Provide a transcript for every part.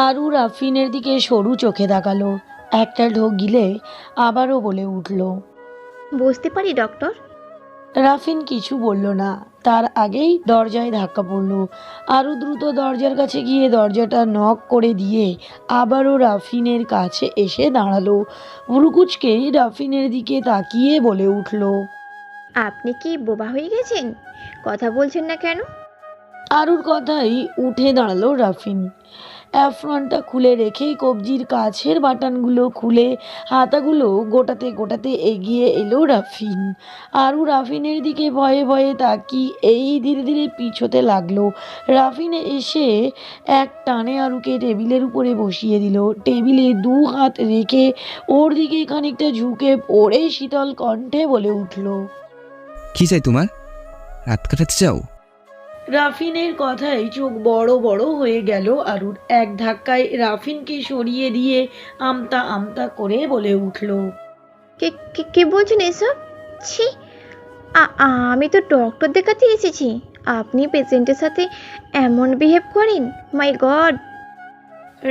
আরু রাফিনের দিকে সরু চোখে তাকালো। একটা ঢোক গিলে আবারও বলে উঠল। বুঝতে পারি ডক্টর। রাফিন কিছু বলল না। তার আগেই দরজায় ধাক্কা পড়ল। আরু দ্রুত দরজার কাছে গিয়ে দরজাটা নক করে দিয়ে আবারও রাফিনের কাছে এসে দাঁড়ালো। ভ্রুকুচকে রাফিনের দিকে তাকিয়ে বলে উঠল। আপনি কি বোবা হয়ে গেছেন? কথা বলছেন না কেন? আরুর কথাই উঠে দাঁড়ালো রাফিন। অ্যাফ্রনটা খুলে রেখে কবজির কাছের বাটনগুলো খুলে হাতাগুলো গোটাতে গোটাতে এগিয়ে এলো রাফিন। আরু রাফিনের দিকে ভয়ে ভয়ে এই ধীরে ধীরে পিছোতে লাগলো। রাফিন এসে এক টানে আরুকে টেবিলের উপরে বসিয়ে দিল। টেবিলে দু হাত রেখে ওর দিকে খানিকটা ঝুঁকে পড়ে শীতল কণ্ঠে বলে উঠল। কি চাই তোমার? রাত কাটাতে চাও? রাফিনের কথায় চোখ বড় বড় হয়ে গেল আরুর। এক ধাক্কায় রাফিনকে সরিয়ে দিয়ে আমতা আমতা করে বলে উঠল। কে কে কে বলছেন এসব? ছি! আমি তো ডক্টর দেখাতে এসেছি, আপনি পেশেন্টের সাথে এমন বিহেভ করেন? মাই গড!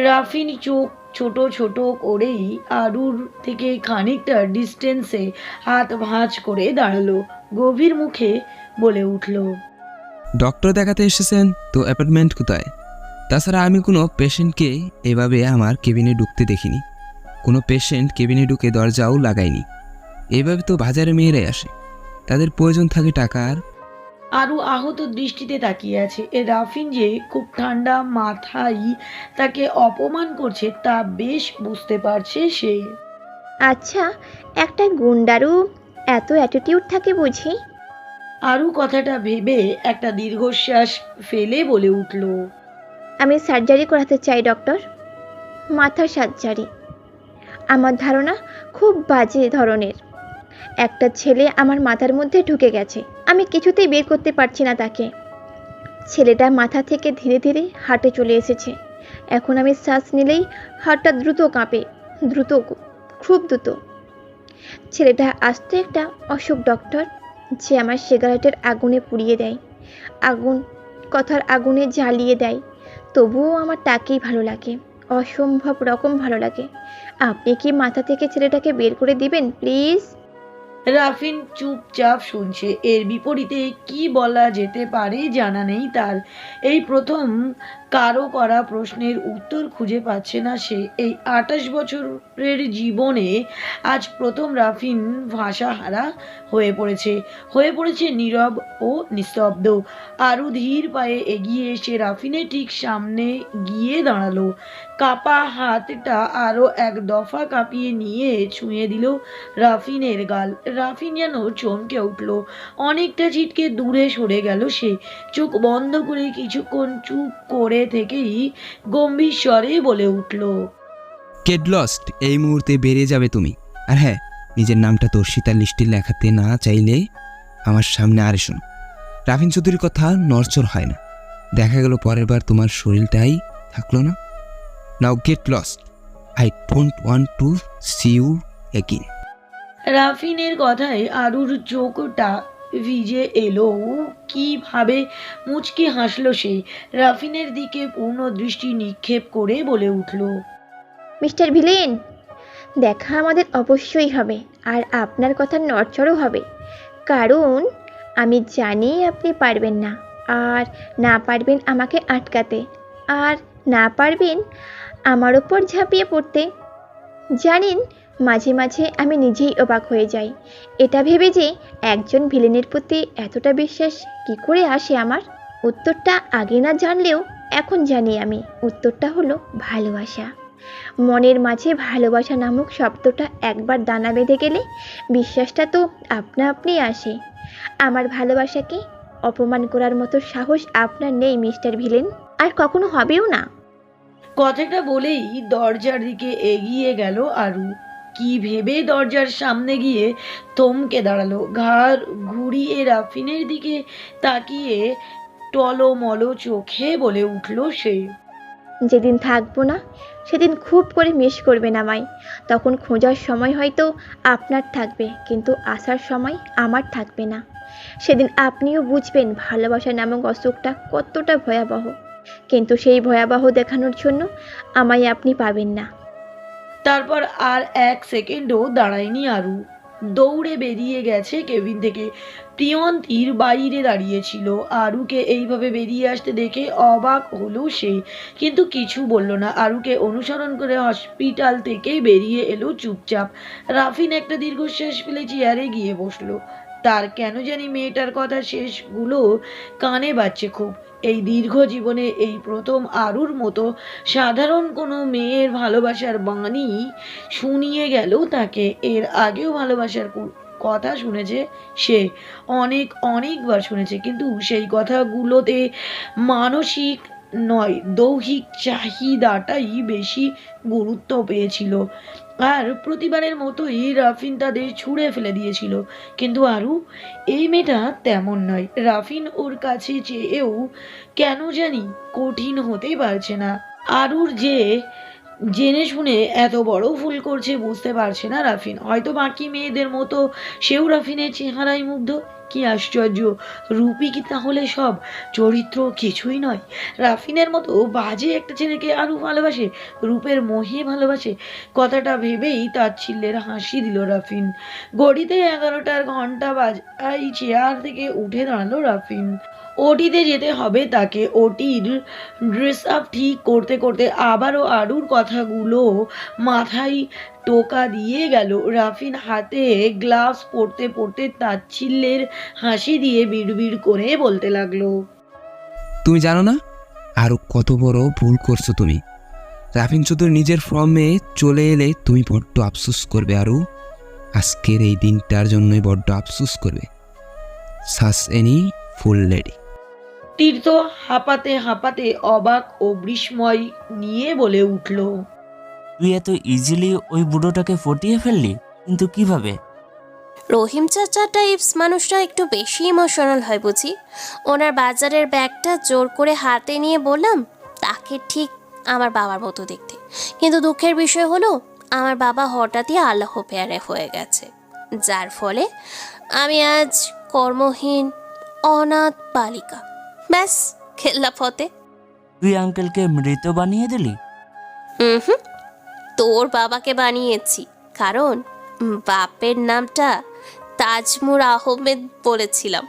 রাফিন চোখ ছোট ছোট করেই আরুর থেকে খানিকটা ডিস্টেন্সে হাত ভাঁজ করে দাঁড়ালো। গভীর মুখে বলে উঠল। ডক্টর দেখাতে এসেছেন তো অ্যাপয়েন্টমেন্ট কোথায়? তাছাড়া আমি কোনো পেশেন্টকে এভাবে আমার কেবিনে ঢুকতে দেখিনি। কোনো পেশেন্ট কেবিনে ঢুকে দরজাও লাগায়নি। এভাবে তো বাজারে মেয়েরাই আসে, তাদের প্রয়োজন থাকে টাকার। আরু আহত দৃষ্টিতে তাকিয়ে আছে। রাফিন যে খুব ঠান্ডা মাথায় তাকে অপমান করছে তা বেশ বুঝতে পারছে সে। আচ্ছা, একটা গুন্ডারও এত অ্যাটিটিউড থাকে বুঝি? আরু কথাটা ভেবে একটা দীর্ঘশ্বাস ফেলে বলে উঠল। আমি সার্জারি করাতে চাই ডক্টর, মাথার সার্জারি। আমার ধারণা খুব বাজে ধরনের। একটা ছেলে আমার মাথার মধ্যে ঢুকে গেছে, আমি কিছুতেই বের করতে পারছি না তাকে। ছেলেটা মাথা থেকে ধীরে ধীরে হার্টে চলে এসেছে। এখন আমি শ্বাস নিলেই হার্টটা দ্রুত কাঁপে, দ্রুত, খুব দ্রুত। ছেলেটা আস্ত একটা অসুখ ডক্টর, যে আমার সিগারেটের আগুনে পুড়িয়ে দেয়, আগুন কথার আগুনে জ্বালিয়ে দেয়। তবুও আমার তাকেই ভালো লাগে, অসম্ভব রকম ভালো লাগে। আপনি কি মাথা থেকে ছেলেটাকে বের করে দিবেন প্লিজ? রাফিন চুপচাপ শুনছে। এর বিপরীতে কি বলা যেতে পারে জানা নেই তার। এই প্রথম কারো করা প্রশ্নের উত্তর খুঁজে পাচ্ছে না সে। এই 28 বছরের জীবনে আজ প্রথম রাফিন ভাষাহারা হয়ে পড়েছে নীরব ও নিস্তব্ধ। আরু ধীর পায়ে এগিয়ে এসে রাফিনের ঠিক সামনে গিয়ে দাঁড়ালো। কাপা হাতটা আরো এক দফা কাঁপিয়ে নিয়ে ছুঁয়ে দিল রাফিনের গাল। রাফিন যেন চমকে উঠল। অনেকটা ছিটকে দূরে সরে গেল সে। চোখ বন্ধ করে কিছুক্ষণ চুপ করে থেকেই গম্ভীর স্বরে বলে উঠল। গেট লস্ট, এই মুহূর্তে বেরিয়ে যাবে তুমি। আর হ্যাঁ, নিজের নামটা দর্শিতার লিস্টে লেখাতে না চাইলে আমার সামনে আর এসো না। রাফিন চৌধুরীর কথা নড়চড় হয় না। দেখা গেল পরের বার তোমার শরীরটাই থাকলো না। Now get lost, I don't want to see you again. রাফিনের কথায় আরুর চোখটা ভিজে এলো। কিভাবে মুচকি হাসলো সে। রাফিনের দিকে পূর্ণ দৃষ্টি নিক্ষেপ করে বলে উঠল। মিস্টার ভিলেন, দেখা আমাদের অবশ্যই হবে, আর আপনার কথা নড়চড়ও হবে। কারণ আমি জানি আপনি পারবেন না, আর না পারবেন আমাকে আটকাতে, আর না পারবেন আমার ওপর ঝাঁপিয়ে পড়তে। জানেন, মাঝে মাঝে আমি নিজেই অবাক হয়ে যাই এটা ভেবে যে একজন ভিলেনের প্রতি এতটা বিশ্বাস কি করে আসে আমার। উত্তরটা আগে না জানলেও এখন জানি আমি। উত্তরটা হলো ভালোবাসা। মনের মাঝে ভালোবাসা নামক শব্দটা একবার দানা বেঁধে গেলে বিশ্বাসটা তো আপনা আপনি আসে। আমার ভালোবাসাকে অপমান করার মতো সাহস আপনার নেই মিস্টার ভিলেন, আর কখনো হবেও না। কথাটা বলেই দরজার দিকে এগিয়ে গেল আরু। কি ভেবে দরজার সামনে গিয়ে থমকে দাঁড়ালো। ঘাড় ঘুরিয়ে রাফিনের দিকে তাকিয়ে টলমলো চোখে বলে উঠল সে। যেদিন থাকবো না সেদিন খুব করে মিস করবেন আমায়। তখন খোঁজার সময় হয়তো আপনার থাকবে, কিন্তু আসার সময় আমার থাকবে না। সেদিন আপনিও বুঝবেন ভালোবাসা নামক অসুখটা কতটা ভয়াবহ। কিন্তু সেই ভয়াবহ দেখানোর জন্য আমায় আপনি পাবেন না। তারপর আর এক সেকেন্ডও দাঁড়ায়নি আরু, দৌড়ে বেরিয়ে গেছে কেবিন থেকে। প্রিয়ন্তীর বাইরে দাঁড়িয়েছিল। আরুকে এইভাবে বেরিয়ে আসতে দেখে অবাক হলো সে, কিন্তু কিছু বলল না। আরুকে অনুসরণ করে হসপিটাল থেকে বেরিয়ে এলো চুপচাপ। রাফিন একটা দীর্ঘশ্বাস ফেলে চেয়ারে গিয়ে বসলো। তার কেন জানি মেয়েটার কথা শেষগুলো কানে বাজছে খুব। এই দীর্ঘ জীবনে এই প্রথম আরুর মতো সাধারণ কোনো মেয়ের ভালোবাসার বাণী শুনিয়ে গেল তাকে। এর আগেও ভালোবাসার কথা শুনেছে সে, অনেকবার শুনেছে, কিন্তু সেই কথাগুলোতে মানসিক নয় দৈহিক চাহিদাটাই বেশি গুরুত্ব পেয়েছিল। আর প্রতিবারের মতোই রাফিন তাদের ছুঁড়ে ফেলে দিয়েছিল। কিন্তু আরু, এই মেয়েটা তেমন নয়। রাফিন ওর কাছে চেয়েও কেন জানি কঠিন হতে পারছে না। আরুর যে জেনে শুনে এত বড় ভুল করছে বুঝতে পারছে না রাফিন। হয়তো বাকি মেয়েদের মতো সেও রাফিনের চেহারায় মুগ্ধ। কি আশ্চর্য! রূপই কি তাহলে সব? চরিত্র কিছুই নয়? রাফিনের মতো বাজে একটা ছেলেকে আরু ভালোবাসে, রূপের মোহে ভালোবাসে? কথাটা ভেবেই তাচ্ছিল্যের হাসি দিল রাফিন। ঘড়িতে 11টার ঘন্টা বাজাই চেয়ার থেকে উঠে দাঁড়ালো রাফিন। ওটিতে যেতে হবে তাকে। ওটির ড্রেস আপ ঠিক করতে করতে আবারও আরুর কথাগুলো মাথায় টোকা দিয়ে গেল। রাফিন হাতে গ্লাভস পরতে পরতে তাচ্ছিল্যের হাসি দিয়ে বিড়বিড় করে বলতে লাগলো, তুমি জানো না আরও কত বড় ভুল করছো তুমি। রাফিন চৌধুরী নিজের ফর্মে চলে এলে তুমি বড্ড আফসোস করবে আরু। আজকের এই দিনটার জন্যই বড্ড আফসোস করবে। সাস এনি ফুল লেডি। তীর্থ হাঁপাতে হাঁপাতে অবাক ও বিস্ময় নিয়ে বলে উঠল, তুই এত ইজিলি ওই বুড়োটাকে ফটিয়ে ফেললি, কিন্তু কিভাবে? রহিম চাচা টাইপস মানুষরা একটু বেশি ইমোশনাল হয় বুঝি। ওনার বাজারের ব্যাগটা জোর করে হাতে নিয়ে বললাম তাকে ঠিক আমার বাবার মতো দেখতে। কিন্তু দুঃখের বিষয় হলো আমার বাবা হঠাৎই আল্লাহ পেয়ারে হয়ে গেছে, যার ফলে আমি আজ কর্মহীন অনাথ বালিকা। ব্যাস, খেল্লা ফতে। তুই আঙ্কেলকে মৃত বানিয়ে দিলি? হুম, তোর বাবাকে বানিয়েছি, কারণ বাপের নামটা তাজমুর আহমেদ বলেছিলাম।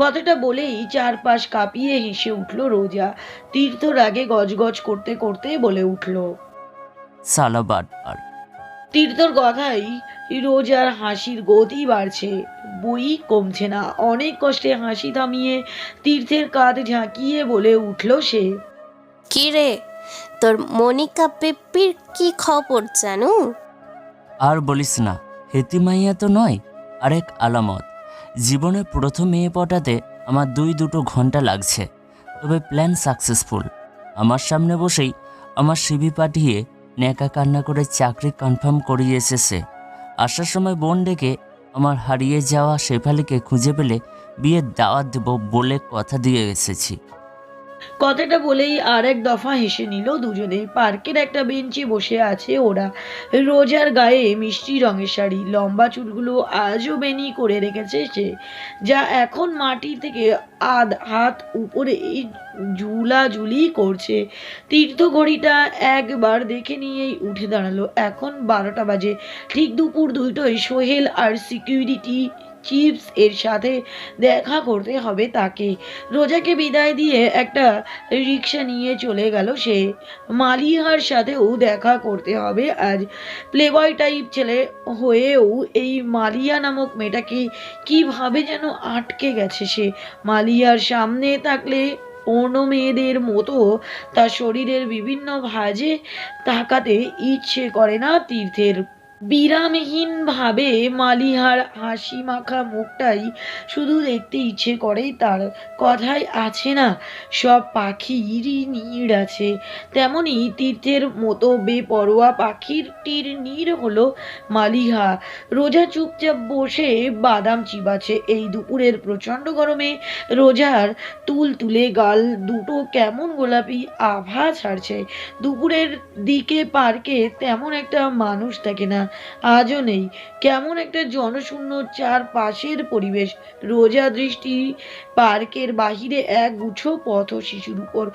কথাটা বলেই চারপাশ কাঁপিয়ে হেসে উঠল রোজা। তীর্থ রাগে গজগজ করতে করতে বলে উঠল, সালা বাটপার। তীর্থর কথাই রোজার হাসির গতি বাড়ছে, বই কমছে না। অনেক কষ্টে হাসি থামিয়ে তীর্থের কাঁধ ঝাঁকিয়ে বলে উঠল সে, কি রে, তোর মনিকা পেপ্পির কি খবর জানো? আর বলিস না, হেতি মাইয়া তো নয়, আরেক আলামত। জীবনে প্রথম মেয়ে পটাতে আমার দুটো ঘন্টা লাগছে, তবে প্ল্যান সাকসেসফুল। আমার সামনে বসেই আমার সিভি পাঠিয়ে ন্যাকা কান্না করে চাকরি কনফার্ম করিয়ে এসেছে। আসার সময় বোন ডেকে আমার হারিয়ে যাওয়া শেফালিকে খুঁজে পেলে বিয়ের দাওয়াত দেব বলে কথা দিয়ে এসেছি। কথাটা বলেই আর এক দফা হেসে নিল দুজনে। পার্কের একটা বেঞ্চে বসে আছে ওরা। রোজার গায়ে মিষ্টি রঙের শাড়ি, লম্বা চুলগুলো আজও বেনি করে রেখেছে সে, যা এখন মাটি থেকে আধ হাত উপরে ঝুলাঝুলি করছে। তীর্থ ঘড়িটা একবার দেখে নিয়েই উঠে দাঁড়ালো। এখন 12টা বাজে। ঠিক দুপুর 2টোয় সোহেল আর সিকিউরিটি চিপস এর সাথে দেখা করতে হবে তাকে। রোজাকে বিদায় দিয়ে একটা রিক্সা নিয়ে চলে গেল সে। মালিহার সাথেও দেখা করতে হবে আজ। প্লেবয় টাইপ ছেলে হয়েও এই মালিয়া নামক মেয়েটাকে কিভাবে যেন আটকে গেছে সে। মালিয়ার সামনে থাকলে অন্য মেয়েদের মতো তার শরীরের বিভিন্ন ভাঁজে তাকাতে ইচ্ছে করে না তীর্থের। বিরামহীনভাবে মালিহার হাসি মাখা মুখটাই শুধু দেখতে ইচ্ছে করে তার। কথায় আছে না, সব পাখিরই নীড় আছে, তেমনি তীর্থের মতো বেপরোয়া পাখিরটির নীড় হলো মালিহা। রোজা চুপচাপ বসে বাদাম চিবাচ্ছে। এই দুপুরের প্রচণ্ড গরমে রোজার তুলে গাল দুটো কেমন গোলাপি আভা ছাড়ছে। দুপুরের দিকে পার্কে তেমন একটা মানুষ থাকে না। আজও নেই। কেমন একটা জনশূন্য চারপাশের পরিবেশ। রোজা দৃষ্টি পার্কের বাহিরে এক গুচ্ছ পথ শিশুর উপর।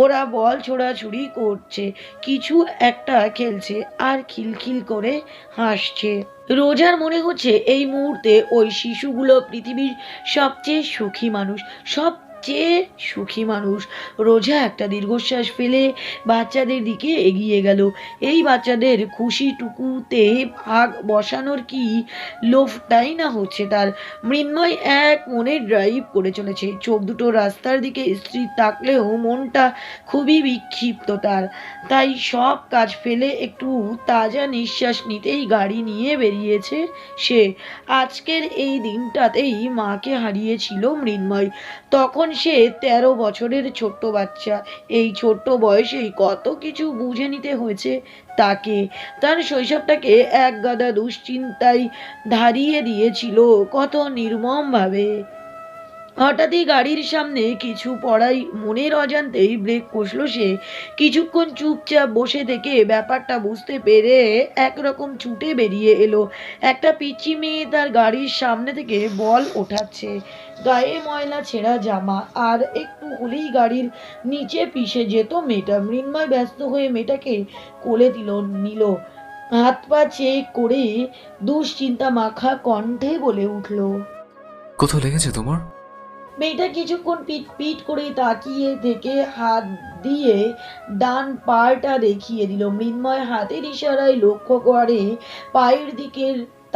ওরা বল ছোড়াছুড়ি করছে, কিছু একটা খেলছে আর খিলখিল করে হাসছে। রোজার মনে হচ্ছে এই মুহূর্তে ওই শিশুগুলো পৃথিবীর সবচেয়ে সুখী মানুষ, সবচেয়ে সুখী মানুষ। রোজা একটা দীর্ঘশ্বাস ফেলে বাচ্চাদের দিকে এগিয়ে গেল। এই বাচ্চাদের খুশিটুকুতে ভাগ বসানোর কি লোভটাই না হচ্ছে তার। মৃন্ময় এক মনে ড্রাইভ করে চলেছে, চোখ দুটো রাস্তার দিকে স্থির থাকলেও মনটা খুবই বিক্ষিপ্ত তার। তাই সব কাজ ফেলে একটু তাজা নিঃশ্বাস নিতেই গাড়ি নিয়ে বেরিয়েছে সে। আজকের এই দিনটাতেই মাকে হারিয়েছিল মৃন্ময়। তখন সে 13 বছরের ছোট্ট বাচ্চা। এই ছোট্ট বয়সেই কত কিছু বুঝে নিতে হয়েছে তাকে। তার শৈশবটাকে এক গাদা দুশ্চিন্তায় ধারিয়ে দিয়েছিল কত নির্মমভাবে। হঠাৎই গাড়ির সামনে কিছু পড়াই মনের অজান্তেই ব্রেক কষল সে। কিছুক্ষণ চুপচাপ বসে থেকে ব্যাপারটা বুঝতে পেরে একরকম ছুটে বেরিয়ে এলো। একটা পিচ্চি মেয়ে তার গাড়ির সামনে থেকে বল ওঠাচ্ছে, গায়ে ময়লা ছেঁড়া জামা, আর একটু হলেই গাড়ির নিচে পিষে যেত মেয়েটা। মৃন্ময় ব্যস্ত হয়ে মেয়েটাকে কোলে নিল, হাত পা চেক করে দুশ্চিন্তা মাখা কণ্ঠে বলে উঠল। কোথাও লেগেছে তোমার? মেয়েটা কিছুক্ষণ পিট পিট করে তাকিয়ে থেকে হাত দিয়ে ডান পাটা দেখিয়ে দিল। মৃন্ময় হাতের ইশারায় লক্ষ্য করে পায়ের দিকে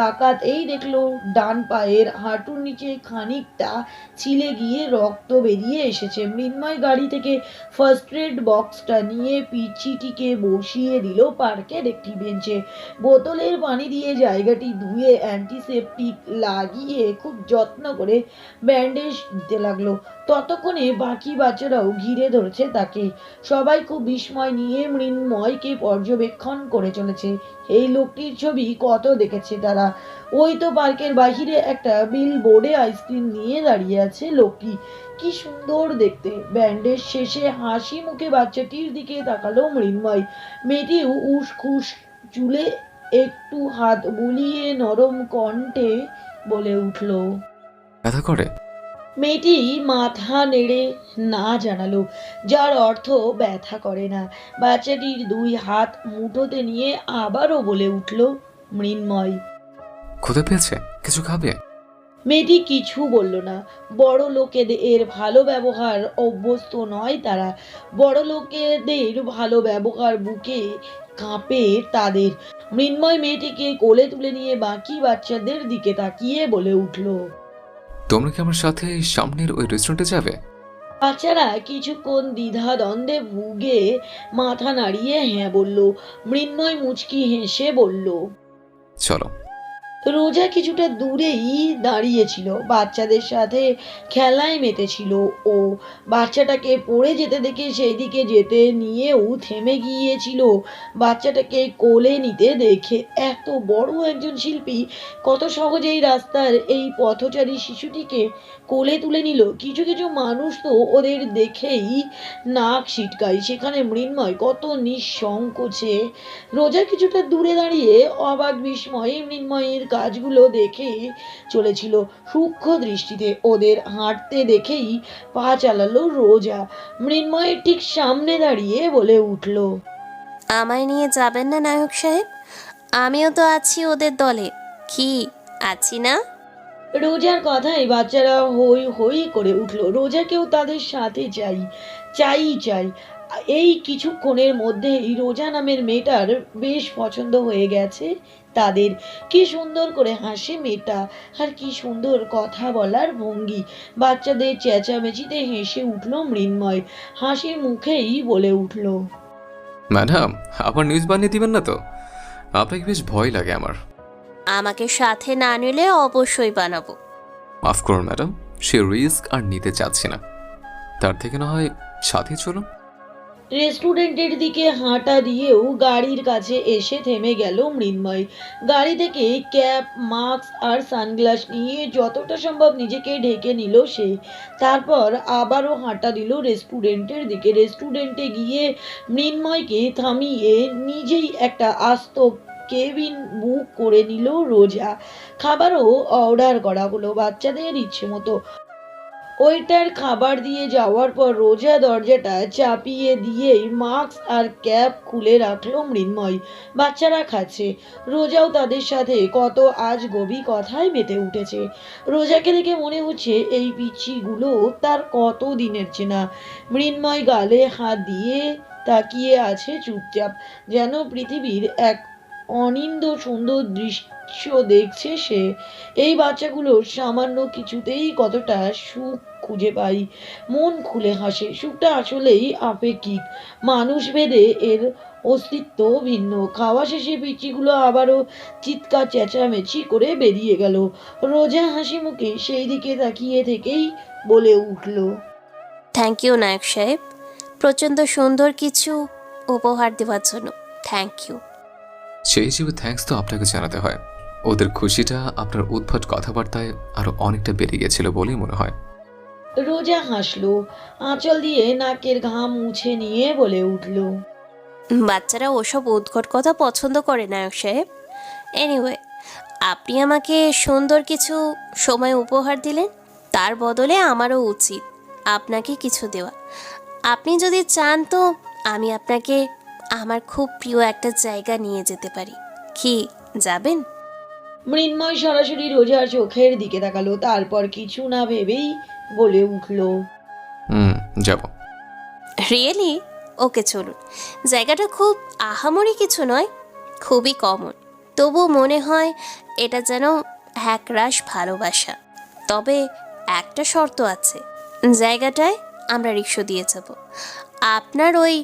তাকাতেই দেখলো ডান পায়ের হাঁটুর নিচে খানিকটা ছিলে গিয়ে রক্ত বেরিয়ে এসেছে। মৃন্ময় গাড়ি থেকে ফার্স্ট এড বক্সটা নিয়ে পিচ্চিটিকে বসিয়ে দিল পার্কের একটি বেঞ্চে। বোতলের পানি দিয়ে জায়গাটি ধুয়ে অ্যান্টিসেপটিক লাগিয়ে খুব যত্ন করে ব্যান্ডেজ দিতে লাগলো। ততক্ষণে বাকি বাচ্চারাও ঘিরে ধরেছে তাকে। সবাই খুব বিস্ময় নিয়ে মৃন্ময়কে পর্যবেক্ষণ করে চলেছে। এই লোকটির ছবি কত দেখেছে তারা। ওই তো পার্কের বাহিরে একটা বিল বোর্ডে আইসক্রিম নিয়ে দাঁড়িয়ে আছে লোকটি। কি সুন্দর দেখতে। ব্যান্ডেজ শেষে হাসি মুখে বাচ্চাটির দিকে তাকালো মৃন্ময়। মেয়েটি উসখুস চুলে একটু হাত বুলিয়ে নরম কণ্ঠে বলে উঠল। ব্যথা করে? মেয়েটি মাথা নেড়ে না জানালো, যার অর্থ ব্যথা করে না। বাচ্চাটির দুই হাত মুঠোতে নিয়ে আবারও বলে উঠল মৃন্ময়। ক্ষুধা পেয়েছে? কিছু খাবে? মেয়েটি কিছু বলল না। বড় লোকেদের ভালো ব্যবহার অভ্যস্ত নয় তারা। বড় লোকেদের ভালো ব্যবহার বুকে কাঁপে তাদের। মৃন্ময় মেয়েটিকে কোলে তুলে নিয়ে বাকি বাচ্চাদের দিকে তাকিয়ে বলে উঠল। তোমরা কি আমার সাথে সামনের ওই রেস্টুরেন্টে যাবে? বাচ্চারা কিছুক্ষণ দ্বিধা দ্বন্দ্বে ভুগে মাথা নাড়িয়ে হ্যাঁ বলল। মৃন্ময় মুচকি হেসে বলল। চলো। রোজা কিছুটা দূরেই দাঁড়িয়েছিল, বাচ্চাদের সাথে খেলায় মেতেছিল ও। বাচ্চাটাকে পড়ে যেতে দেখে সেই দিকে যেতে নিয়েও থেমে গিয়েছিল। বাচ্চাটাকে কোলে নিতে দেখে এত বড় একজন শিল্পী কত সহজেই রাস্তার এই পথচারী শিশুটিকে কোলে তুলে নিল। কিছু কিছু মানুষ তো ওদের দেখেই নাক ছিটকায়, সেখানে মৃন্ময় কত নিঃসংকোচে। রোজা কিছুটা দূরে দাঁড়িয়ে অবাক বিস্ময়ে মৃন্ময়ের কাজগুলো দেখে চলেছিল সূক্ষ্ম দৃষ্টিতে। ওদের হাঁটতে দেখেই পা চালালো রোজা। মৃন্ময়ের ঠিক সামনে দাঁড়িয়ে বলে উঠল। আমায় নিয়ে যাবেন না নায়ক সাহেব? আমিও তো আছি ওদের দলে। কি আছি না? রোজার কথায় বাচ্চারা হই হই করে উঠল। রোজাকেও তাদের সাথে চাই চাই চাই। এই কিছুক্ষণের মধ্যেই রোজা নামের মেয়েটার বেশ পছন্দ হয়ে গেছে তাদের। কি সুন্দর করে হাসে মেয়েটা, আর কি সুন্দর কথা বলার ভঙ্গি। বাচ্চাদের চেঁচামেচিতে হেসে উঠল মৃন্ময়। হাসি মুখেই বলে উঠল। ম্যাডাম, আবার নিউজ বানিয়ে দিবেন না তো? আপনাকে বেশ ভয় লাগে আমার। আমাকে সাথে না নিলে অবশ্যই বানাবো। মাফ করুন ম্যাডাম, সে রিস্ক আর নিতে চাচ্ছি না। তার থেকে না হয় সাথে চলুন। রেস্টুরেন্টের দিকে হাঁটা দিয়েও গাড়ির কাছে এসে থেমে গেল মৃন্ময়। গাড়ি থেকে ক্যাপ, মাস্ক আর সানগ্লাস নিয়ে যতটা সম্ভব নিজেকে ঢেকে নিল সে। তারপর আবারও হাঁটা দিল রেস্টুরেন্টের দিকে। রেস্টুরেন্টে গিয়ে মৃন্ময়কে থামিয়ে নিজেই একটা আস্ত কেবিন বুক করে নিল রোজা। খাবারও অর্ডার করা হলো বাচ্চাদের ইচ্ছে মতো। ওইটার খাবার দিয়ে যাওয়ার পর রোজা দরজাটা চাপিয়ে দিয়েই মাস্ক আর ক্যাপ খুলে রাখলো মৃন্ময়। বাচ্চারা খাচ্ছে, রোজাও তাদের সাথে কত আজগবি কথায় মেতে উঠেছে। রোজাকে দেখে মনে হচ্ছে এই পিচ্ছিগুলো তার কত দিনের চেনা। মৃন্ময় গালে হাত দিয়ে তাকিয়ে আছে চুপচাপ, যেন পৃথিবীর এক অনিন্দ সুন্দর দৃশ্য দেখছে সে। এই বাচ্চাগুলোর সামান্য কিছুতেই কতটা সুখ খুঁজে পাই, মন খুলে হাসে। সুখটা আসলেই আপেক্ষিক, মানুষ ভেদে এর অস্তিত্ব ভিন্ন। খাওয়া শেষে পিচ্চিগুলো আবারও চিৎকার চেঁচামেচি করে বেরিয়ে গেল। রোজা হাসি মুখে সেই দিকে তাকিয়ে থেকেই বলে উঠল, থ্যাংক ইউ নায়ক সাহেব, প্রচণ্ড সুন্দর কিছু উপহার দেওয়ার জন্য থ্যাংক ইউ। সেই হিসেবে থ্যাঙ্কস তো আপনাকে জানাতে হয়। ওদের খুশিটা আপনার উদ্ভট কথাবার্তায় আরো অনেকটা বেড়ে গেছিল বলেই মনে হয়। রোজা হাসলো, আঁচল দিয়ে নাকের ঘাম মুছে নিয়ে বলে উঠল, বাচ্চারা ওসব উদ্ভট কথা পছন্দ করে নায়ক সাহেব। এনিওয়ে, আপনি আমাকে সুন্দর কিছু সময় উপহার দিলেন, তার বদলে আমারও উচিত আপনাকে কিছু দেওয়া। আপনি যদি চান তো আমি আপনাকে আমার খুব প্রিয় একটা জায়গা নিয়ে যেতে পারি। কি যাবেন? মৃন্ময় সরাসরি রোজার চোখের দিকে তাকালো, তারপর কিছু না ভেবেই বলে উঠল, যাব। রিয়েলি? ওকে চলুন। জায়গাটা খুব আহামরি কিছু নয়, খুবই কমন, তবু মনে হয় এটা যেন একরাশ ভালোবাসা। তবে একটা শর্ত আছে, জায়গাটায় আমরা রিক্সা দিয়ে যাব, আপনার ওই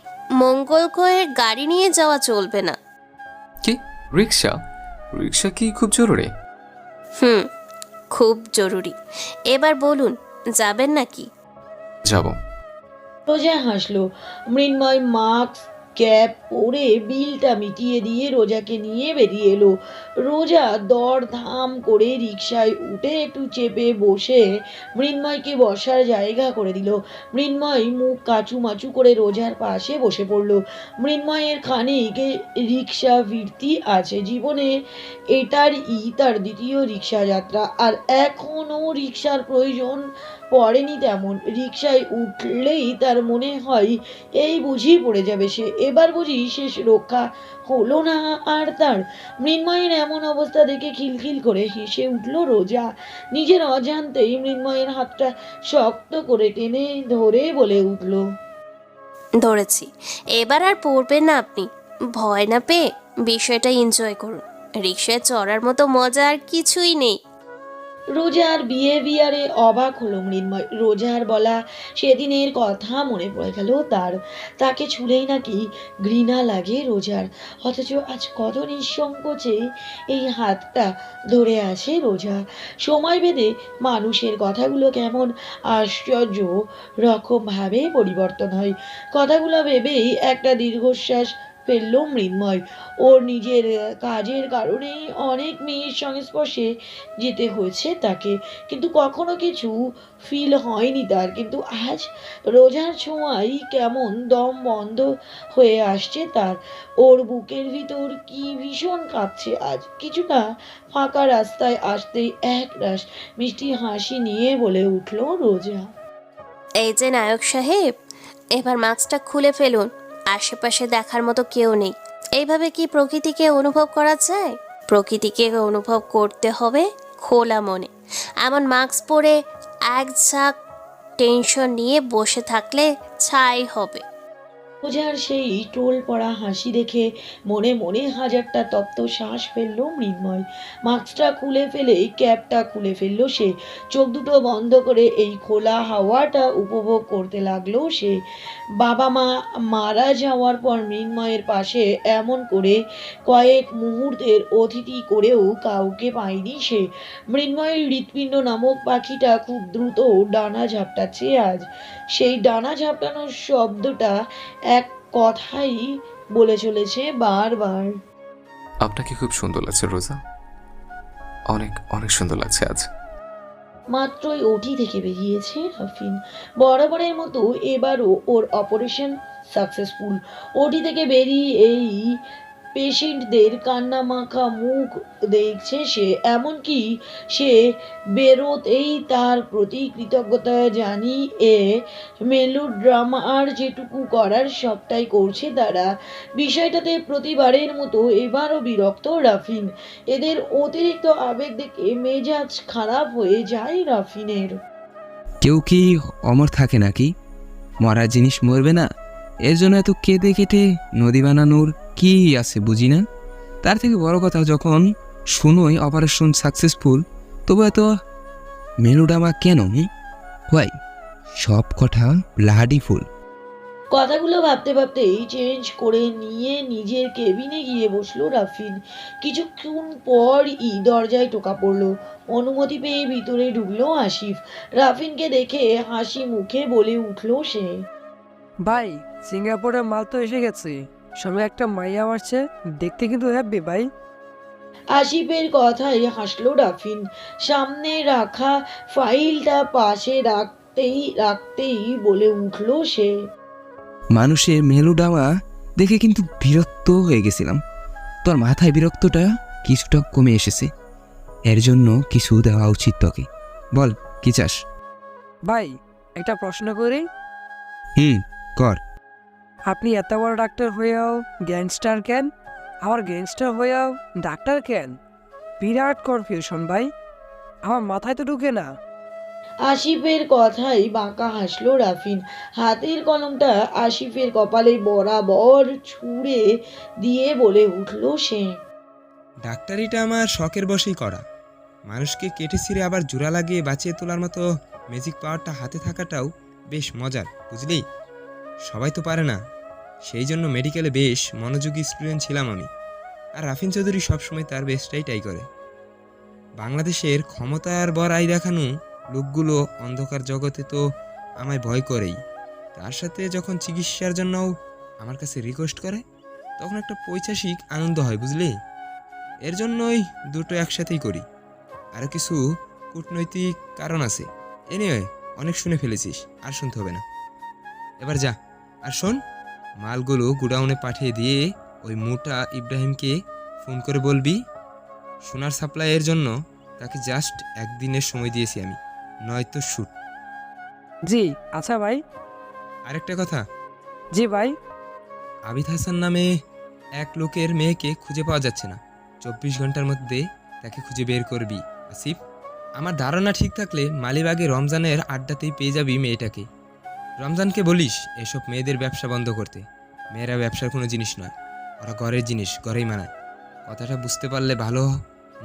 মঙ্গলকয়ের গাড়ি নিয়ে যাওয়া চলবে না। কি রিক্সা? রিক্সা কি খুব জরুরি? খুব জরুরি। এবার বলুন, যাবেন নাকি? যাব। রোজা হাসলো। মৃন্ময় মাস্ক ক্যাপ পরে বিলটা মিটিয়ে দিয়ে রোজাকে নিয়ে বেরিয়ে এলো। রোজা দরধাম করে রিকশায় উঠে একটু চেপে বসে মৃন্ময়কে বসার জায়গা করে দিল। মৃন্ময় মুখ কাচুমাচু করে রোজার পাশে বসে পড়ল। মৃন্ময়ের খানিক রিক্সা ফিরতি আছে জীবনে, এটারই তার দ্বিতীয় রিক্সা যাত্রা। আর এখনও রিক্সার প্রয়োজন পড়েনি তেমন। রিকশায় উঠলেই তার মনে হয় এই বুঝি পড়ে যাবে সে, এবার বুঝি শেষ রক্ষা হলো না আর তার। মৃন্ময়ের এমন অবস্থা দেখে খিলখিল করে হেসে উঠল রোজা। নিজের অজান্তেই মৃন্ময়ের হাতটা শক্ত করে টেনে ধরে বলে উঠল, ধরেছি, এবার আর পড়বেন না আপনি। ভয় না পেয়ে বিষয়টা এনজয় করুন। রিকশায় চড়ার মতো মজা আর কিছুই নেই। রোজার বিহেভিয়ারে অবাক হলো মৃন্ময়। রোজার বলা সেদিনের কথা মনে পড়ে গেল তার। তাকে ছুলেই নাকি ঘৃণা লাগে রোজার, অথচ আজ কত নিঃসংকোচে এই হাতটা ধরে আছে রোজা। সময় ভেদে মানুষের কথাগুলো কেমন আশ্চর্য রকমভাবে পরিবর্তন হয়। কথাগুলো ভেবেই একটা দীর্ঘশ্বাস ফেললো মৃন্ময়। ওর নিজের কাজের কারণেই অনেক মেয়ের সংস্পর্শে যেতে হয়েছে তাকে, কিন্তু কখনো কিছু ফিল হয়নি তার। কিন্তু আজ রোজার ছোঁয়াই কেমন দম বন্ধ হয়ে আসছে তার। ওর বুকের ভিতর কি ভীষণ কাঁপছে আজ। কিছুটা ফাঁকা রাস্তায় আসতেই একরাশ মিষ্টি হাসি নিয়ে বলে উঠল রোজা, এই যে নায়ক সাহেব, এবার মাস্কটা খুলে ফেলুন। আশেপাশে দেখার মতো কেউ নেই। এইভাবে কি প্রকৃতিকে অনুভব করা যায়? প্রকৃতিকে অনুভব করতে হবে খোলা মনে। এমন মাস্ক পরে এক ঝাঁক টেনশন নিয়ে বসে থাকলে ছাই হবে। রোজার সেই টোল পড়া হাসি দেখে মনে মনে হাজারটা তপ্ত শ্বাস ফেললো মৃন্ময়। মাস্কটা খুলে ফেলে ক্যাপটা খুলে ফেললো সে। চোখ দুটো বন্ধ করে এই খোলা হাওয়াটা উপভোগ করতে লাগলো সে। বাবা মা মারা যাওয়ার পর মৃন্ময়ের পাশে এমন করে কয়েক মুহূর্তের অতিথি করেও কাউকে পায়নি সে। মৃন্ময়ের হৃৎপিণ্ড নামক পাখিটা খুব দ্রুত ডানা ঝাপটাচ্ছে আজ। সেই ডানা ঝাপটানোর শব্দটা এক কথাই বলে চলেছে বারবার, আপনাকে খুব সুন্দর লাগছে রোজা, অনেক অনেক সুন্দর লাগছে আজ। মাত্রই ওটি থেকে বেরিয়েছে রাফিন। বরাবরের মতো এবারও ওর অপারেশন সাকসেসফুল। ওটি থেকে বেরিয়ে এই পেশেন্টদের কান্নামাখা মুখ দেখছে সে, এমনকি সে বেরোতেই তার প্রতি কৃতজ্ঞতা জানিয়ে মেলোড্রামার যেটুকু করার সবটাই করছে তারা। বিষয়টাতে প্রতিবারের মতো এবারও বিরক্ত রাফিন। এদের অতিরিক্ত আবেগ দেখে মেজাজ খারাপ হয়ে যায় রাফিনের। কেউ কি অমর থাকে নাকি? মরা জিনিস মরবে না, এর জন্য এত কেঁদে কেটে নদী বানানোর কি আছে বুঝি না। তার থেকে বড় কথা, যখন শুনোই অপারেশন সাকসেসফুল, তবু এত মেলোড্রামা কেন? হোয়াই? সব কথা ব্লাডি ফুল। কথাগুলো ভাবতে ভাবতেই চেঞ্জ করে নিয়ে নিজের কেবিনে গিয়ে বসলো রাফিন। কিছুক্ষণ পরই দরজায় টোকা পড়লো। অনুমতি পেয়ে ভিতরে ঢুকলো আসিফ। রাফিনকে দেখে হাসি মুখে বলে উঠলো সে, ভাই, সিঙ্গাপুরের মাল তো এসে গেছে। সঙ্গে একটা মাইয়া আসছে, দেখতে কিন্তু হ্যাপি ভাই। আসিফের কথায় হাসলো রাফিন। সামনে রাখা ফাইলটা পাশে রাখতেই বলে উঠলো সে, মানুষের মেলোড্রামা দেখে কিন্তু বিরক্ত হয়ে গেছিলাম। তোর মাথায় বিরক্তটা কিছুটা কমে এসেছে, এর জন্য কিছু দেওয়া উচিত তোকে। বল কি চাস? ভাই, একটা প্রশ্ন করি। কর। আপনি এত বড় ডাক্তার হয়েও গ্যাংস্টার কেন? আমার গ্যাংস্টার হয়েও ডাক্তার কেন? বিরাট কনফিউশন ভাই, আমার মাথায় তো ঢুকে না। আসিফের কথাই বাঁকা হাসলো রাফিন। হাতের কলমটা আসিফের কপালে বরাবর ছুঁড়ে দিয়ে বলে উঠলো সে, ডাক্তারিটা আমার শখের বশেই করা। মানুষকে কেটে ছিঁড়ে আবার জোড়া লাগিয়ে বাঁচিয়ে তোলার মতো ম্যাজিক পাওয়ারটা হাতে থাকাটাও বেশ মজার, বুঝলি? সবাই তো পারে না, সেই জন্য মেডিকেলে বেশ মনোযোগী স্টুডেন্ট ছিলাম আমি। আর রাফিন চৌধুরী সবসময় তার বেস্টটাই ট্রাই করে। বাংলাদেশের ক্ষমতার বড়াই দেখানো লোকগুলো অন্ধকার জগতে তো আমায় ভয় করেই। তার সাথে যখন চিকিৎসার জন্যও আমার কাছে রিকোয়েস্ট করে, তখন একটা পৈশাসিক আনন্দ হয়, বুঝলি? এর জন্যই দুটো একসাথেই করি। আরও কিছু কূটনৈতিক কারণ আছে। এনিওয়ে, অনেক শুনে ফেলেছিস, আর শুনতে হবে না। এবার যা, আর শোন, মালগুলো গুডাউনে পাঠিয়ে দিয়ে ওই মোটা ইব্রাহিমকে ফোন করে বলবি সোনার সাপ্লাইয়ের জন্য তাকে জাস্ট একদিনের সময় দিয়েছি আমি, নয়তো শুট। জি আচ্ছা ভাই। আরেকটা কথা, জি ভাই। আবিদ হাসান নামে এক লোকের মেয়েকে খুঁজে পাওয়া যাচ্ছে না। 24 ঘন্টার মধ্যে তাকে খুঁজে বের করবি আসিফ। আমার ধারণা ঠিক থাকলে মালিবাগে রমজানের আড্ডাতেই পেয়ে যাবি মেয়েটাকে। রমজানকে বলিস এসব মেয়েদের ব্যবসা বন্ধ করতে। মেয়েরা ব্যবসার কোনো জিনিস নয়, ওরা ঘরের জিনিস, ঘরেই মানায়। কথাটা বুঝতে পারলে ভালো,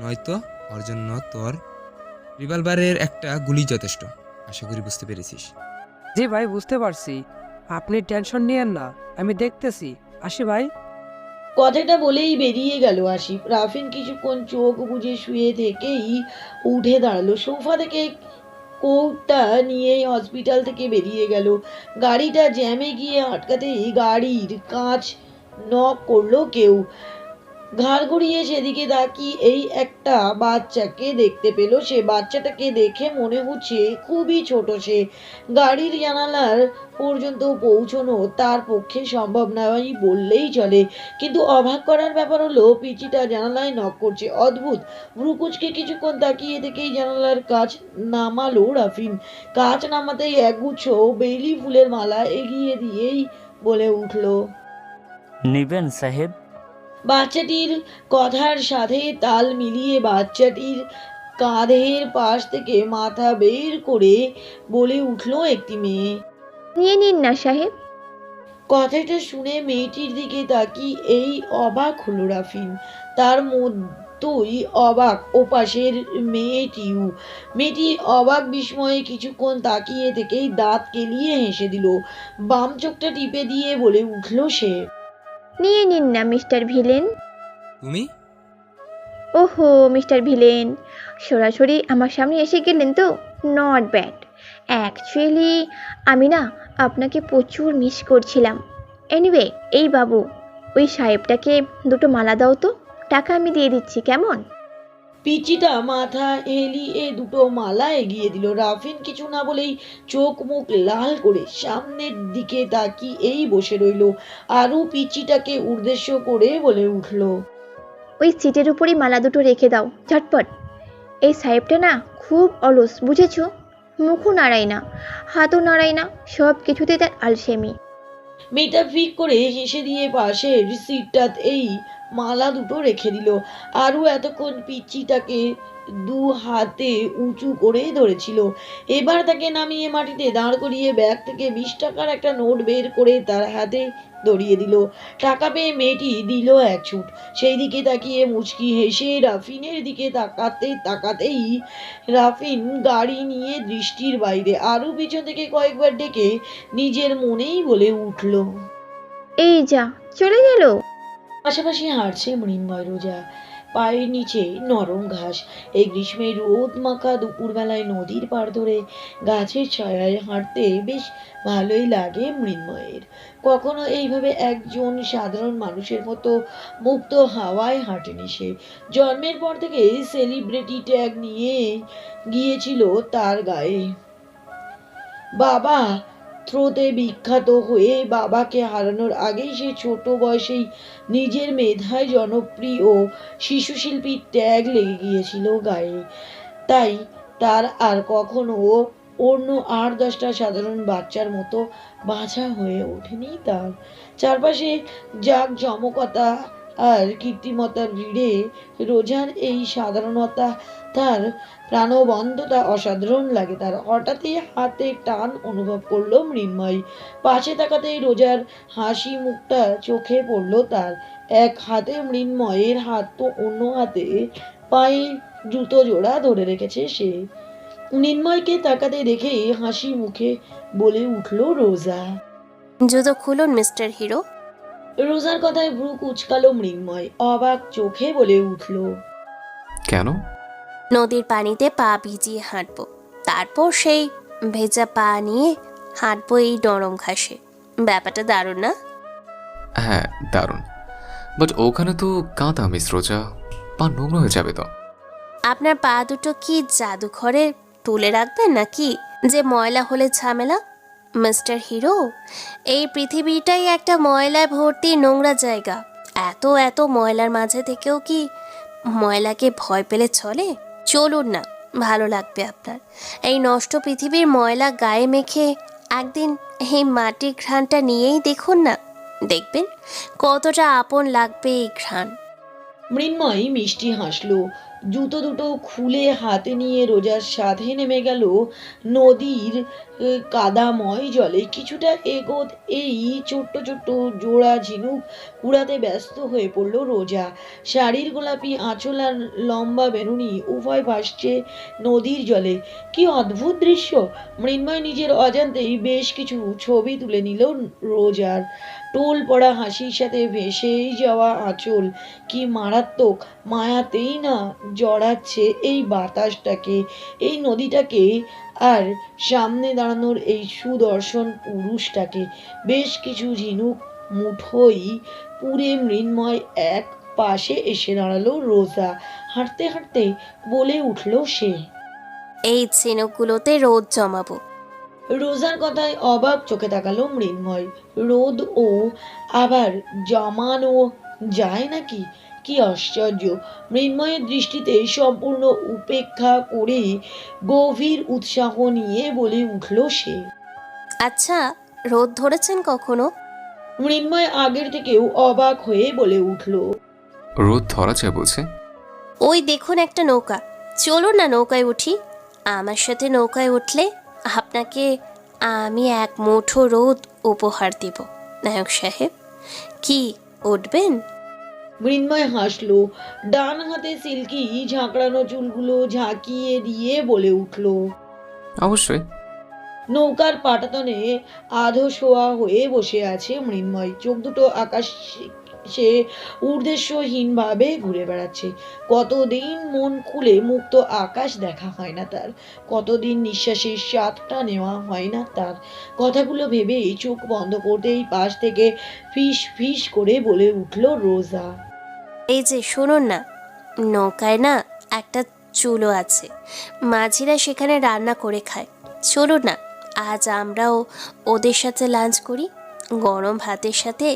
নয়তো ওর জন্য তোর রিভলভারের একটা গুলি যথেষ্ট। আশা করি বুঝতে পেরেছিস। জি ভাই, বুঝতে পারছি। আপনি টেনশন নিয়েন না, আমি দেখতেছি। আসি ভাই। কথাটা বলেই বেরিয়ে গেল আসিফ। রাফিন কিছুক্ষণ চোখ বুজে শুয়ে থেকেই উঠে দাঁড়ালো। সোফা থেকে কোটটা নিয়ে হসপিটাল থেকে বেরিয়ে গেল। গাড়িটা জ্যামে গিয়ে আটকাতেই গাড়ির কাঁচ নক করলো কেউ। ঘাড় ঘুরিয়ে সেদিকে তাকিয়ে এই একটা বাচ্চাকে দেখতে পেল সে। বাচ্চাটাকে দেখে মনে হচ্ছে খুবই ছোট সে। গাড়ির জানালার পর্যন্ত পৌঁছানো তার পক্ষে সম্ভব নয় বললেই চলে। কিন্তু অবাক করার ব্যাপার হলো পিচিটা জানালায় নক করছে। অদ্ভুত। ভ্রুকুচকে কিছুক্ষণ তাকিয়ে থেকেই জানালার কাঁচ নামালো রাফিন। কাঁচ নামাতেই একগুচ্ছ বেলি ফুলের মালা এগিয়ে দিয়েই বলে উঠল, নিবেন সাহেব? বাচ্চাটির কথার সাথে তাল মিলিয়ে বাচ্চাটির কাঁধের পাশ থেকে মাথা বের করে বলে উঠল একটি মেয়ে। নিয়ে নিন না সাহেব। কথাটা শুনে মেয়েটির দিকে তাকিয়ে এই অবাক হলো রাফিন। তার মধ্যই অবাক ওপাশের মেয়েটিও। মেয়েটি অবাক বিস্ময়ে কিছুক্ষণ তাকিয়ে থেকেই দাঁত কেলিয়ে হেসে দিল। বাম চোখটা টিপে দিয়ে বলে উঠল সে, নিয়ে নিন না মিস্টার ভিলেন। তুমি? ওহো মিস্টার ভিলেন, সরাসরি আমার সামনে এসে গেলেন তো। Not bad. অ্যাকচুয়ালি আমি না আপনাকে প্রচুর মিস করছিলাম। এনিওয়ে, এই বাবু, ওই সাহেবটাকে দুটো মালা দাও তো, টাকা আমি দিয়ে দিচ্ছি, কেমন? পিচিটা মাথা হেলিয়ে দুটো মালা এগিয়ে দিল। রাফিন কিছু না বলেই চোখ মুখ লাল করে সামনের দিকে তাকিয়েই বসে রইল। আরু পিচিটাকে উদ্দেশ্য করে বলে উঠল, ওই সিটের উপরই মালা দুটো রেখে দাও ঝটপট। এই সাহেবটা না খুব অলস, বুঝেছো? মুখও নাড়ায় না, হাতও নাড়ায় না, সব কিছুতে তার আলসেমি। মেয়েটা ফিক করে হেসে দিয়ে পাশের সিটটাতেই মালা দুটো রেখে দিল। আরও এতক্ষণ পিচ্চিটাকে দু হাতে উঁচু করে ধরেছিল। এবার তাকে নামিয়ে মাটিতে দাঁড় করিয়ে ব্যাগ থেকে 20 টাকার একটা নোট বের করে তার হাতে ধরিয়ে দিল। টাকা পেয়ে মেয়েটি দিল এক ছুট। সেই দিকে তাকিয়ে মুচকি হেসে রাফিনের দিকে তাকাতেই রাফিন গাড়ি নিয়ে দৃষ্টির বাইরে। আরও পিছন থেকে কয়েকবার ডেকে নিজের মনেই বলে উঠল, এই যা চলে গেল। পাশাপাশি হাঁটছে মৃন্ময়। রোজা পায়ের নিচে নরম ঘাস। এই গ্রীষ্মের রোদ মাখা দুপুরবেলায় নদীর পাড় ধরে গাছের ছায়ায় হাঁটতে বেশ ভালোই লাগে মৃন্ময়ের। কখনো এইভাবে একজন সাধারণ মানুষের মতো মুক্ত হাওয়ায় হাঁটেনি সে। জন্মের পর থেকে সেলিব্রিটি ট্যাগ নিয়ে গিয়েছিল তার গায়ে। বাবা থ্রোতে বিখ্যাত হয়ে বাবাকে হারানোর আগেই সে ছোট বয়সেই নিজের মেধায় জনপ্রিয় শিশুশিল্পীর ট্যাগ লেগে গিয়েছিল গায়ে। তাই তার আর কখনো অন্য 8-10টা সাধারণ বাচ্চার মতো বাঁচা হয়ে ওঠেনি তার। চারপাশে জাঁকজমকতা আর কৃত্রিমতার ভিড়ে রোজার এই সাধারণতা, তার প্রাণবন্ততা অসাধারণ লাগে তার। হঠাৎই হাতে টান অনুভব করলো মৃন্ময়। পাশে তাকাতেই রোজার হাসি মুখটা চোখে পড়লো তার। এক হাতে মৃন্ময়ের হাত, তো অন্য হাতে পায়ে জুতো জোড়া ধরে রেখেছে সে। মৃন্ময়কে তাকাতে দেখেই হাসি মুখে বলে উঠল রোজা। জুতো খুলুন মিস্টার হিরো। রোজার কথায় ভ্রু কুঁচকালো মৃন্ময়। অবাক চোখে বলে উঠল, কেন? নদীর পানিতে পা ভিজিয়ে হাঁটবো, তারপর সেই ভেজা পা নিয়ে হাঁটবো এই নরম ঘাসে। ব্যাপারটা দারুণ না? হ্যাঁ, দারুণ। বাট ওখানে তো কাঁদা মিস রোজা, পা নোংরা হয়ে যাবে তো। আপনার পা দুটো কি জাদুঘরে তুলে রাখবেন নাকি যে ময়লা হলে ঝামেলা? মিস্টার হিরো, এই পৃথিবীটাই একটা ময়লায় ভর্তি নোংরা জায়গা। এত এত ময়লার মাঝে থেকেও কি ময়লাকে ভয় পেলে চলে? চলুন না, ভালো লাগবে আপনার। এই নষ্ট পৃথিবীর ময়লা গায়ে মেখে একদিন এই মাটির ঘ্রাণটা নিয়েই দেখুন না, দেখবেন কতটা আপন লাগবে এই ঘ্রাণ। মৃন্ময় মিষ্টি হাসলো। জুতো দুটো খুলে হাতে নিয়ে রোজার সাথে নেমে গেল নদীর কাদাময় জলে। কিছুটা এগোত এই ছোট্ট ছোট্ট জোড়া ঝিনুক কুড়াতে ব্যস্ত হয়ে পড়ল রোজা। শাড়ির গোলাপি আঁচল আর লম্বা বেনুনি উভয় ভাসছে নদীর জলে। কি অদ্ভুত দৃশ্য! মৃন্ময় নিজের অজান্তেই বেশ কিছু ছবি তুলে নিল রোজার। টোল পড়া হাসির সাথে ভেসেই যাওয়া আঁচল কি মারাত্মক মায়াতেই না জড়াচ্ছে এই বাতাসটাকে, এই নদীটাকে, আর সামনে দাঁড়ানোর এই সুদর্শন পুরুষটাকে। বেশ কিছু ঝিনুক মুঠোই পুরে মৃন্ময় এক পাশে এসে দাঁড়ালো রোজা। হাঁটতে হাঁটতে বলে উঠল সে, এই ঝিনুকগুলোতে রোদ জমাবো। রোজার কথায় অবাক চোখে তাকালো মৃন্ময়। রোদ ও আবার জমানো যায় নাকি? কি আশ্চর্য! মৃন্ময়ের দৃষ্টিতে সম্পূর্ণ উপেক্ষা করে গভীর উৎসাহ নিয়ে বলে উঠল সে। আচ্ছা, রোদ ধরেছেন কখনো? মৃন্ময় আগের থেকেও অবাক হয়ে বলে উঠল, রোদ ধরা যায় বলছে? ওই দেখুন একটা নৌকা, চলুন না নৌকায় উঠি। আমার সাথে নৌকায় উঠলে আপনাকে আমি এক মুঠো রোদ উপহার দেব নায়ক সাহেব। কি, উঠবেন? মৃন্ময় হাসলো। ডান হাতে সিল্কি ঝাঁকড়ানো চুলগুলো ঝাঁকিয়ে দিয়ে বলে উঠল, অবশ্যই। নৌকার পাটাতনে আধো শোয়া হয়ে বসে আছে মৃন্ময়। চোখ দুটো আকাশে উদ্দেশ্যহীনভাবে ঘুরে বেড়াচ্ছে। কতদিন মন খুলে মুক্ত আকাশ দেখা হয় না তার, কতদিন নিঃশ্বাসের স্বাদটা নেওয়া হয় না তার। কথাগুলো ভেবেই চোখ বন্ধ করতেই পাশ থেকে ফিস ফিস করে বলে উঠল রোজা। এই যে শুনুন না, নৌকায় না একটা চুলো আছে, মাঝিরা সেখানে রান্না করে খায়। চলুন না, আজ আমরাও ওদের সাথে লাঞ্চ করি। গরম ভাতের সাথে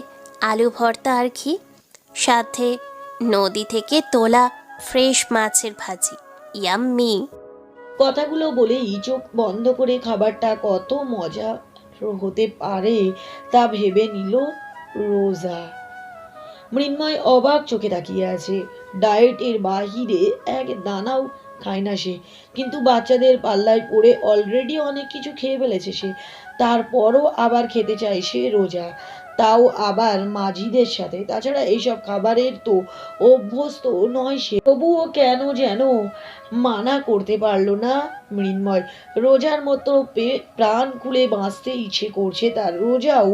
আলু ভর্তা আর ঘি, সাথে নদী থেকে তোলা ফ্রেশ মাছের ভাজি। ইয়াম্মি। কথাগুলো বলেই চোখ বন্ধ করে খাবারটা কত মজা হতে পারে তা ভেবে নিল রোজা। মৃন্ময় অবাক চোখে তাকিয়ে আছে। ডায়েটের বাহিরে এক দানাও খায় না সে, কিন্তু বাচ্চাদের পাল্লায় পড়ে অলরেডি অনেক কিছু খেয়ে ফেলেছে সে। তারপরও আবার খেতে চায় সে রোজা, তাও আবার মাঝিদের সাথে। তাছাড়া এইসব খাবারের তো অভ্যস্ত নয় সে। তবুও কেন যেন মানা করতে পারলো না মৃন্ময়। রোজার মতো প্রাণ খুলে বাঁচতে ইচ্ছে করছে তার। রোজাও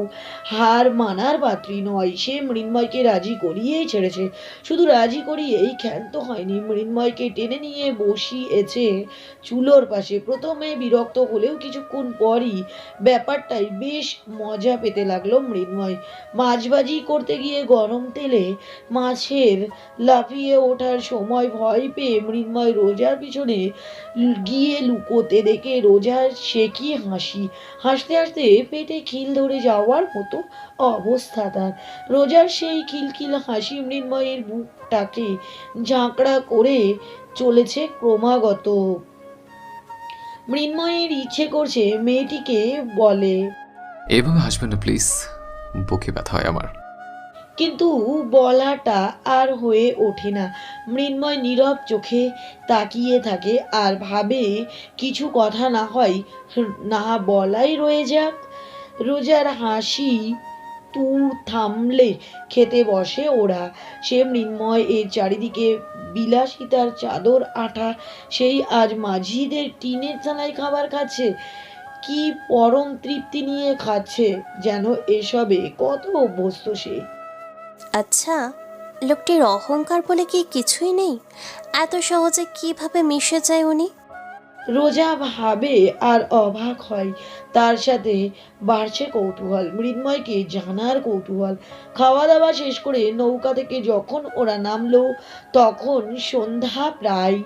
হার মানার পাত্রী নয়, সে মৃন্ময়কে রাজি করিয়েই ছেড়েছে। শুধু রাজি করিয়েই ক্ষান্ত হয়নি, মৃন্ময়কে টেনে নিয়ে বসিয়েছে চুলোর পাশে। প্রথমে বিরক্ত হলেও কিছুক্ষণ পরই ব্যাপারটাই বেশ মজা পেতে লাগলো মৃন্ময়। মাছভাজি করতে গিয়ে গরম তেলে মাছের লাফিয়ে ওঠার সময় ভয় পেয়ে মৃন্ময় রোজার পিছনে গিয়ে লুকোতে দেখে রোজার সে কি হাসি। হাসতে হাসতে পেটে খিল ধরে যাওয়ার মতো অবস্থা তার। রোজার সেই খিলখিল হাসি মৃন্ময়ের বুকটাকে ঝাঁকড়া করে চলেছে ক্রমাগত। মৃন্ময়ের ইচ্ছে করছে মেয়েটিকে বলে, এভাবে হাসবেন না প্লিজ, বুকে ব্যথা হয় আমার। কিন্তু বলাটা আর হয়ে ওঠে না। মৃন্ময় নীরব চোখে তাকিয়ে থাকে আর ভাবে কিছু কথা না হয় না বলাই রয়ে যাক। রোজার হাসি তুর থামলে খেতে বসে ওরা। সে মৃন্ময় এর চারিদিকে বিলাসিতার চাদর আঁটা, সেই আজ মাঝিদের টিনের চালায় খাবার খাচ্ছে। কি পরম তৃপ্তি নিয়ে খাচ্ছে যেন, এসবে কত অভ্যস্ত সে। আচ্ছা, লোকটির অহংকার বলে কি কিছুই নেই? এত সহজে কিভাবে মিশে যায় উনি? রোজা ভাবে আর অবাক হয়। তার সাথে বাড়ছে কৌতূহল, মৃন্ময়কে জানার কৌতূহল। খাওয়া দাওয়া শেষ করে নৌকা থেকে যখন ওরা নামলো তখন সন্ধ্যা প্রায়।